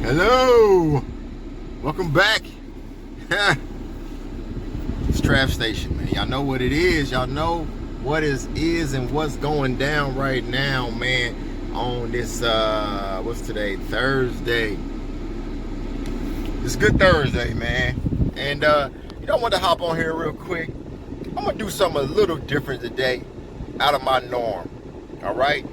Hello, welcome back. It's Trav Station, man. Y'all know what it is. Y'all know what is and what's going down right now, man. On this, what's today? Thursday. It's Good Thursday, man. And I want to hop on here real quick. I'm gonna do something a little different today, out of my norm. All right.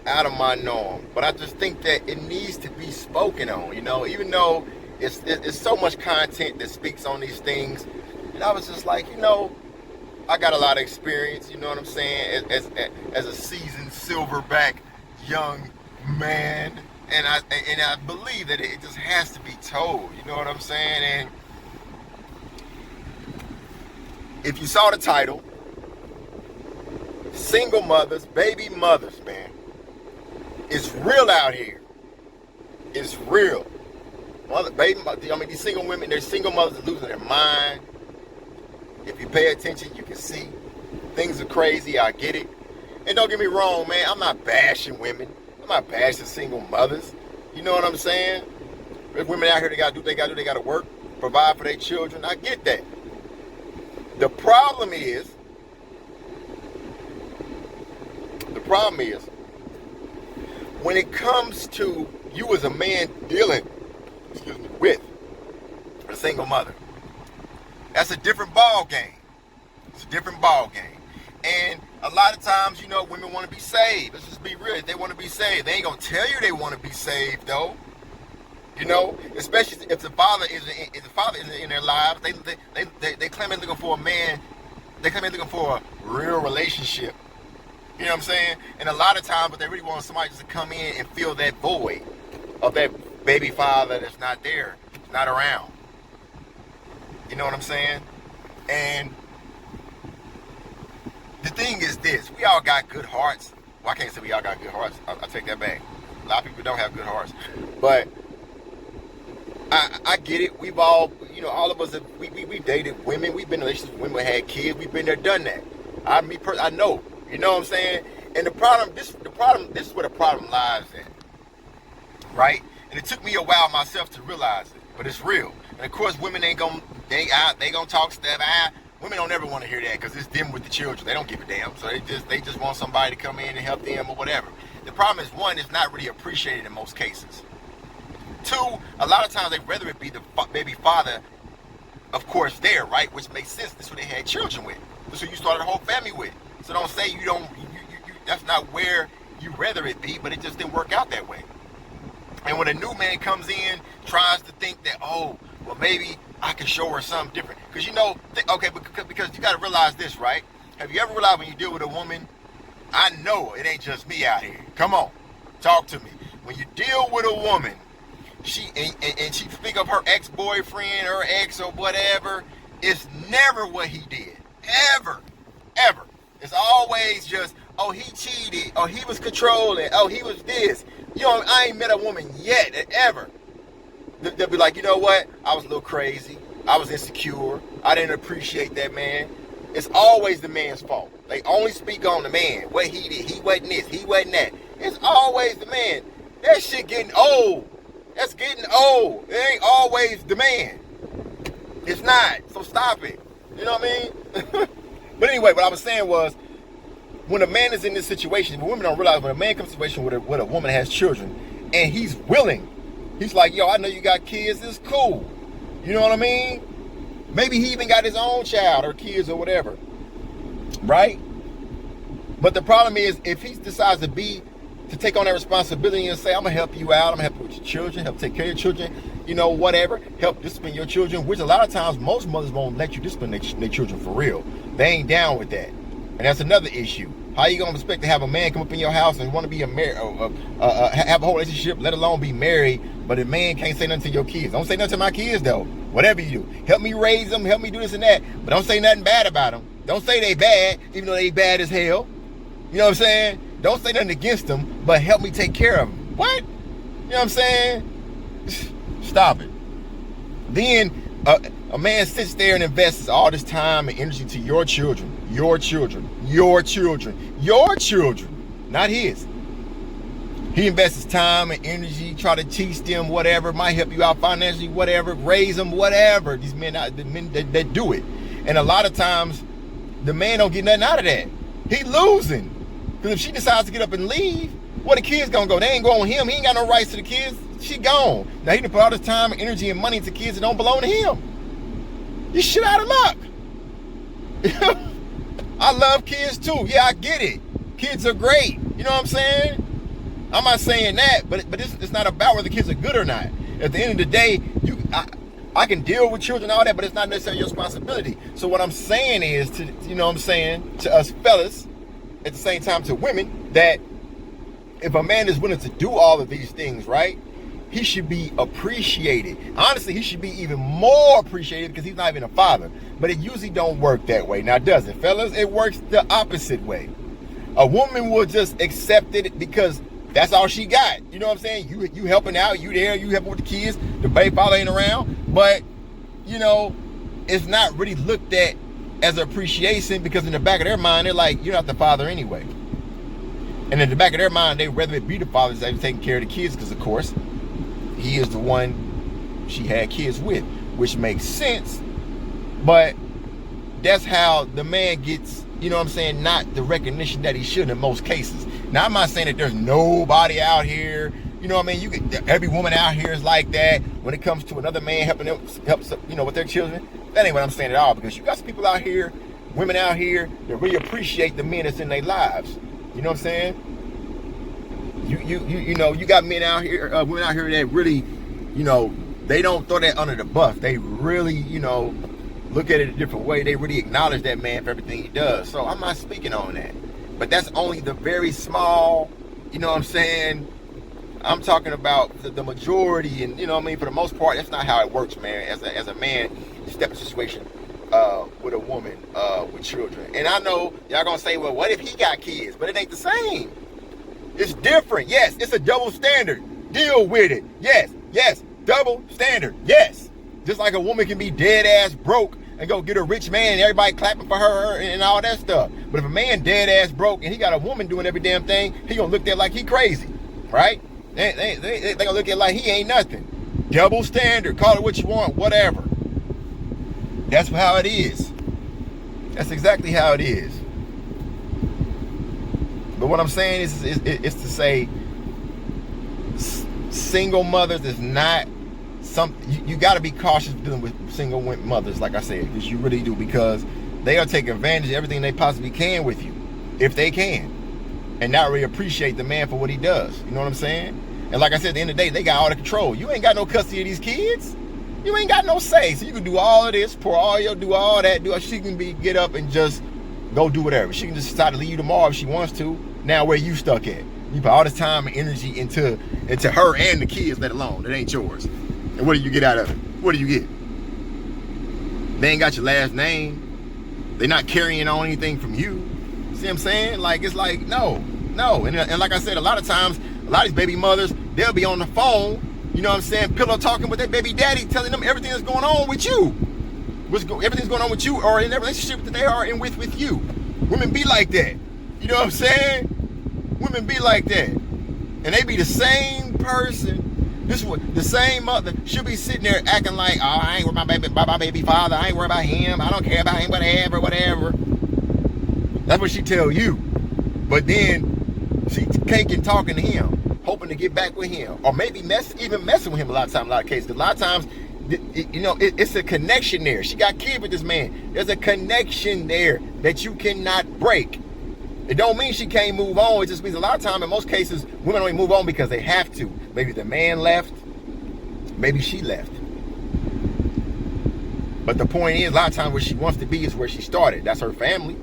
Out of my norm, but I just think that it needs to be spoken on, even though it's so much content that speaks on these things. And I was just like, I got a lot of experience, you know what I'm saying, as a seasoned silverback young man, and I believe that it just has to be told, you know what I'm saying. And if you saw the title, single mothers, baby mothers, man. It's real out here. It's real. These single women, they're single mothers are losing their mind. If you pay attention, you can see things are crazy. I get it. And don't get me wrong, man. I'm not bashing women. I'm not bashing single mothers. You know what I'm saying? There's women out here, they gotta do what they gotta do. They gotta work, provide for their children. I get that. The problem is, when it comes to you as a man dealing, with a single mother, that's a different ball game. It's a different ball game. And a lot of times, women want to be saved. Let's just be real. If they want to be saved, they ain't gonna tell you they want to be saved, though. Especially if the father isn't in their lives. They claim they're looking for a man. They claim they're looking for a real relationship. You know what I'm saying? And a lot of times, but they really want somebody just to come in and fill that void of that baby father that's not there, not around. You know what I'm saying? And the thing is this: we all got good hearts. Well, I can't say we all got good hearts. I take that back. A lot of people don't have good hearts, but I get it. We've all, all of us, we dated women. We've been in relationships with women, had kids. We've been there, done that. I know. You know what I'm saying? And this is where the problem lies at, right? And it took me a while myself to realize it, but it's real. And of course, women they gonna talk stuff. Women don't ever want to hear that because it's them with the children. They don't give a damn. So they just want somebody to come in and help them or whatever. The problem is, one, it's not really appreciated in most cases. Two, a lot of times they'd rather it be the baby father, of course, there, right? Which makes sense. This is what they had children with. This is what you started a whole family with. So don't say you don't. That's not where you rather it be, but it just didn't work out that way. And when a new man comes in, tries to think that, well, maybe I can show her something different. Because because you got to realize this, right? Have you ever realized when you deal with a woman? I know it ain't just me out here. Come on, talk to me. When you deal with a woman, she speak of her ex-boyfriend, her ex or whatever, it's never what he did, ever. It's always just, he cheated, he was controlling, he was this. I ain't met a woman yet, ever. They'll be like, you know what? I was a little crazy. I was insecure. I didn't appreciate that man. It's always the man's fault. They only speak on the man. What he did. He wasn't this. He wasn't that. It's always the man. That shit getting old. That's getting old. It ain't always the man. It's not. So stop it. You know what I mean? But anyway, what I was saying was, when a man is in this situation, women don't realize when a man comes to a situation with a woman that has children, and he's willing, he's like, I know you got kids, it's cool. You know what I mean? Maybe he even got his own child or kids or whatever, right? But the problem is, if he decides to take on that responsibility and say, I'm gonna help you out, I'm gonna help you with your children, help take care of your children, whatever, help discipline your children, which a lot of times most mothers won't let you discipline their children for real. They ain't down with that. And that's another issue. How you gonna expect to have a man come up in your house and want to be have a whole relationship, let alone be married, but a man can't say nothing to your kids? Don't say nothing to my kids though. Whatever you do, help me raise them, help me do this and that, but don't say nothing bad about them. Don't say they bad, even though they bad as hell. You know what I'm saying? Don't say nothing against them, but help me take care of them. What? You know what I'm saying? Stop it. Then a man sits there and invests all this time and energy to your children, not his. He invests his time and energy, try to teach them whatever, might help you out financially, whatever, raise them, whatever. These men, the men that do it. And a lot of times, the man don't get nothing out of that. He losing. Because if she decides to get up and leave, where the kids gonna go? They ain't going with him. He ain't got no rights to the kids. She gone. Now he done put all this time and energy and money into kids that don't belong to him. You shit out of luck. I love kids too. Yeah, I get it. Kids are great. You know what I'm saying? I'm not saying that, but it's not about whether kids are good or not. At the end of the day, I can deal with children and all that, but it's not necessarily your responsibility. So what I'm saying is to us fellas, at the same time to women, that if a man is willing to do all of these things, right, he should be appreciated. Honestly, he should be even more appreciated because he's not even a father. But it usually don't work that way. Now, does it, fellas? It works the opposite way. A woman will just accept it because that's all she got. You know what I'm saying? You helping out, you there, you helping with the kids, the baby father ain't around. But, you know, it's not really looked at as appreciation because in the back of their mind, they're like, you're not the father anyway. And in the back of their mind, they'd rather it be the father that's taking care of the kids because, of course, he is the one she had kids with, which makes sense. But that's how the man gets, you know what I'm saying, not the recognition that he should in most cases. Now, I'm not saying that there's nobody out here, you know what I mean, every woman out here is like that when it comes to another man helping them, you know, with their children. That ain't what I'm saying at all, because you got some people out here, women out here, that really appreciate the men that's in their lives. You know what I'm saying? You know, you got men out here, women out here that really, you know, they don't throw that under the bus. They really, you know, look at it a different way. They really acknowledge that man for everything he does. So I'm not speaking on that. But that's only the very small, you know what I'm saying? I'm talking about the majority, and you know what I mean, for the most part, that's not how it works, man. As a man, you step in a situation with a woman with children. And I know y'all gonna say, well, what if he got kids? But it ain't the same. It's different. Yes, it's a double standard. Deal with it. Yes, double standard. Yes. Just like a woman can be dead ass broke and go get a rich man and everybody clapping for her and all that stuff. But if a man dead ass broke and he got a woman doing every damn thing, he gonna look at like he crazy, right? They gonna look at it like he ain't nothing. Double standard. Call it what you want, whatever. That's how it is. That's exactly how it is. But what I'm saying is to say single mothers is not something, you got to be cautious dealing with single mothers, like I said, because you really do, because they are taking advantage of everything they possibly can with you, if they can, and not really appreciate the man for what he does. You know what I'm saying? And like I said, at the end of the day, they got all the control. You ain't got no custody of these kids. You ain't got no say. So you can do all of this, do all that, she can get up and just go do whatever. She can just decide to leave you tomorrow if she wants to. Now where you stuck at? You put all this time and energy into her and the kids, let alone. It ain't yours. And what do you get out of it? What do you get? They ain't got your last name. They're not carrying on anything from you. See what I'm saying? Like, it's like, no. And like I said, a lot of times, a lot of these baby mothers, they'll be on the phone, you know what I'm saying, pillow talking with their baby daddy, telling them everything that's going on with you. Everything's going on with you or in their relationship that they are in with you. Women be like that. You know what I'm saying? Women be like that. And they be the same person. The same mother. She'll be sitting there acting like, oh, I ain't worried about my baby father. I ain't worried about him. I don't care about him, whatever. That's what she tell you. But then she caking talking to him, hoping to get back with him. Or maybe even messing with him a lot of cases. A lot of times, you know, it's a connection there. She got kids with this man. There's a connection there that you cannot break. It don't mean she can't move on. It just means a lot of time, in most cases, women only move on because they have to. Maybe the man left. Maybe she left. But the point is, a lot of times where she wants to be is where she started. That's her family.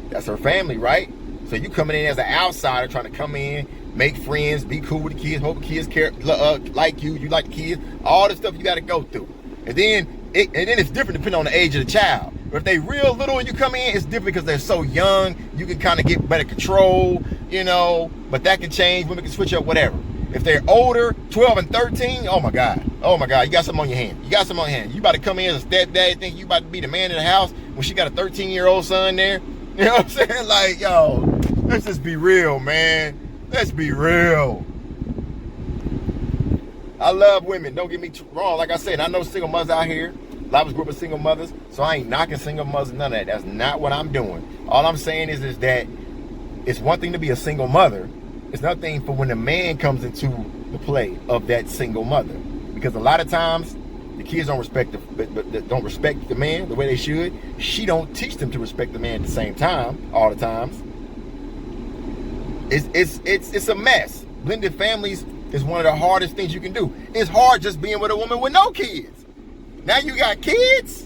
That's her family, right? So you coming in as an outsider, trying to come in, make friends, be cool with the kids, hope the kids care, like you like the kids, all the stuff you got to go through. And then it's different depending on the age of the child. But if they real little and you come in, it's different because they're so young. You can kind of get better control, you know. But that can change. Women can switch up, whatever. If they're older, 12 and 13, oh my God, you got something on your hand. You about to come in as a stepdad, think you about to be the man in the house when she got a 13-year-old son there. You know what I'm saying? Like, yo, let's just be real, man. Let's be real. I love women. Don't get me wrong. Like I said, I know single mothers out here. A lot of us grew up with single mothers, so I ain't knocking single mothers, none of that. That's not what I'm doing. All I'm saying is that it's one thing to be a single mother. It's another thing for when the man comes into the play of that single mother. Because a lot of times, the kids don't respect the man the way they should. She don't teach them to respect the man at the same time, all the times. It's a mess. Blended families is one of the hardest things you can do. It's hard just being with a woman with no kids. Now you got kids.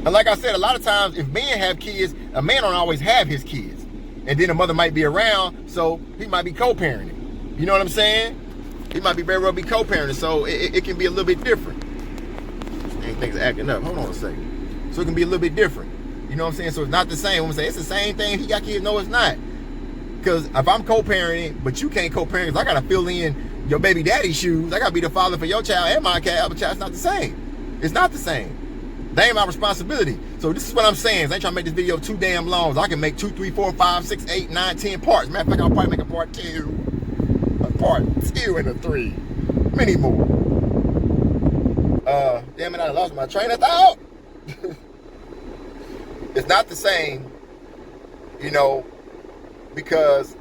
And like I said, a lot of times if men have kids, a man don't always have his kids. And then a mother might be around, so he might be co-parenting. You know what I'm saying? He might be very well be co-parenting, so it can be a little bit different. Things are acting up. Hold on a second. So it can be a little bit different. You know what I'm saying? So it's not the same. When we say it's the same thing, he got kids. No, it's not. Because if I'm co-parenting, but you can't co-parent, because I got to fill in your baby daddy's shoes. I got to be the father for your child and my child. It's not the same. It's not the same. That ain't my responsibility. So this is what I'm saying. I ain't trying to make this video too damn long. So I can make 2, 3, 4, 5, 6, 8, 9, 10 parts. Matter of fact, I'll probably make a part 2. A part 2 and a 3. Many more. Damn it, I lost my train of thought. It's not the same, you know, because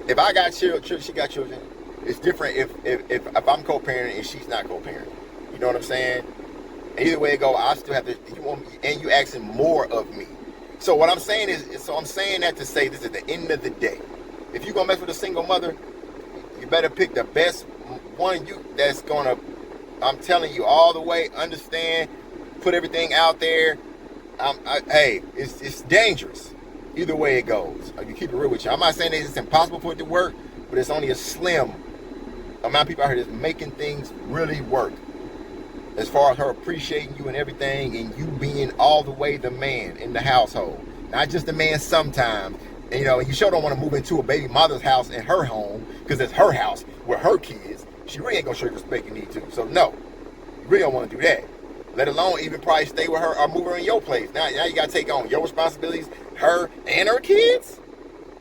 if I got children, she got children. It's different if I'm co-parenting and she's not co-parenting. You know what I'm saying? And either way it go, I still have to. You want me, and you asking more of me. So what I'm saying is, I'm saying that to say this at the end of the day, if you gonna mess with a single mother, you better pick the best one that's gonna. I'm telling you all the way. Understand. Put everything out there. Hey, it's dangerous. Either way it goes. You keep it real with you. I'm not saying that it's impossible for it to work, but it's only a slim amount of people out here that's making things really work. As far as her appreciating you and everything, and you being all the way the man in the household. Not just the man sometimes. And, you know, you sure don't want to move into a baby mother's house in her home, because it's her house with her kids. She really ain't going to show you respect you need to. So, no. You really don't want to do that. Let alone even probably stay with her or move her in your place. Now you got to take on your responsibilities, her and her kids?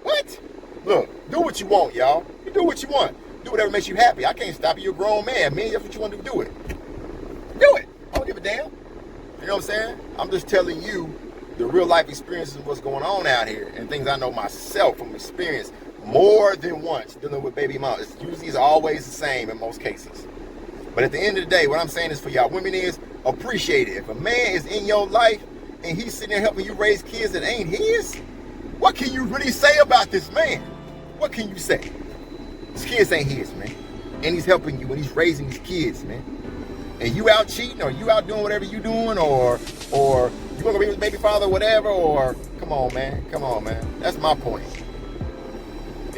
What? Look, do what you want, y'all. You do what you want. Do whatever makes you happy. I can't stop you. You're a grown man. Man, that's what you want to do it. Do it. I don't give a damn. You know what I'm saying? I'm just telling you the real life experiences of what's going on out here and things I know myself from experience more than once dealing with baby moms. It's always the same in most cases. But at the end of the day, what I'm saying is for y'all women is appreciate it. If a man is in your life and he's sitting there helping you raise kids that ain't his, what can you really say about this man? What can you say? His kids ain't his, man. And he's helping you and he's raising his kids, man. And you out cheating or you out doing whatever you doing or you gonna be with baby father or whatever, or come on, man. Come on, man. That's my point.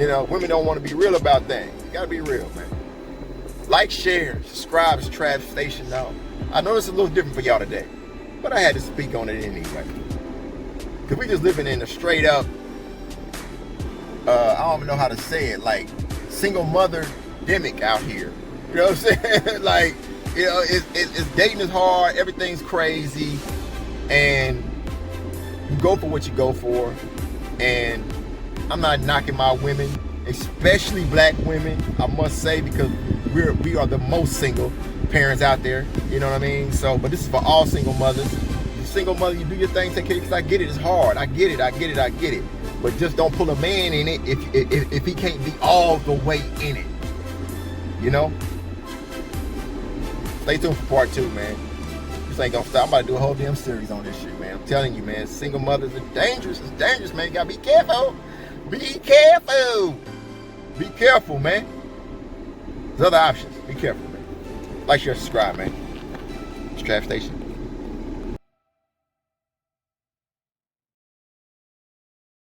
You know, women don't want to be real about things. You gotta be real, man. Like, share, subscribe to Trav Station now. I know it's a little different for y'all today, but I had to speak on it anyway. Because we just living in a straight up, I don't even know how to say it, like single mother demic out here. You know what I'm saying? Like, you know, it's dating is hard, everything's crazy, and you go for what you go for. And I'm not knocking my women, especially black women, I must say, because we are the most single parents out there. You know what I mean? So, but this is for all single mothers. You single mother, you do your thing, take care of it, because I get it, it's hard. I get it. But just don't pull a man in it if he can't be all the way in it. You know? Stay tuned for part 2, man. This ain't gonna stop. I'm about to do a whole damn series on this shit, man. I'm telling you, man. Single mothers are dangerous. It's dangerous, man. You gotta be careful. Be careful. Be careful, man. There's other options. Be careful, man. Like, share, subscribe, man. It's Trav Station.